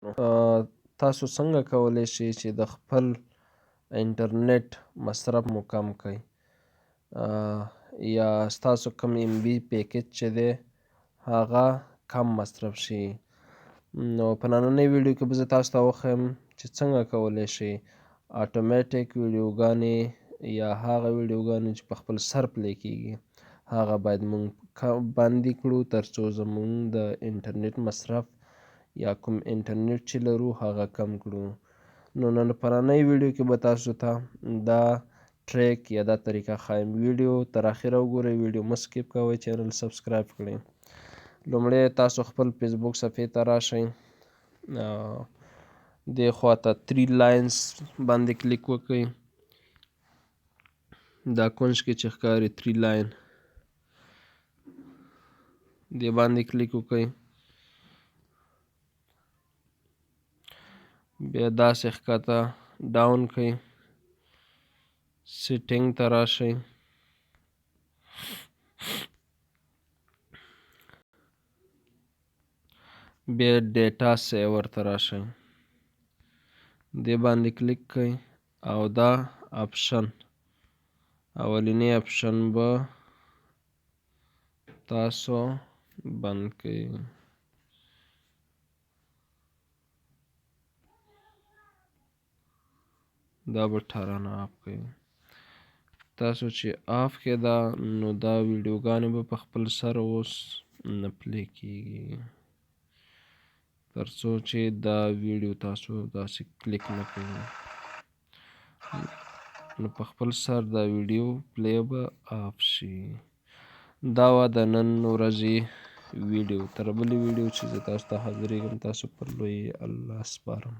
تاسو څنګه کولی شئ چې د خپل انټرنیټ مصرف مو کم کړئ یا ستاسو کوم MB پیکج چې دی هغه کم مصرف شي؟ نو په نننۍ ویډیو کې به زه تاسو ته وښیم چې څنګه کولی شئ اټومیټیک ویډیوګانې یا هغه ویډیوګانې چې په خپل سر پلی کیږي هغه باید مونږ بندي کړو تر څو زمونږ د انټرنیټ مصرف یا کوم انټرنیټ چې لرو هغه کم کړو. نو نن په نننۍ ویډیو کې به تاسو ته دا ټریک یا دا طریقه ښایم. ویډیو تر اخره وګورئ، ویډیو مه سکیپ کوئ، چینل سبسکرایب کړئ. لومړی تاسو خپل فیسبوک صفحې ته راشئ، دې خواته 3 لاینز باندې کلیک وکړئ، دا کونج کې چې ښکاري 3 لاین دې باندې کلیک وکړئ. بیا داسې ښکته ډاون کړئ، سیټینګ ته راشئ، بیا ډیټا سیور ته راشئ، دې باندې کلیک کړئ او دا اپشن اولینی اپشن به تاسو بند کړئ. دا به ټرن آف کړئ. تاسو چې آف کړئ دا نو دا ویډیوګانې به په خپل سر اوس نه پلی کیږي تر څو چې دا ویډیو تاسو داسې کلیک نه کړئ نو په خپل سر دا ویډیو پلی به آف شي. دا وه د نن ورځې ویډیو. تر بلې ویډیو چې زه تاسو ته حاضریږم تاسو پر لوی الله سپارم.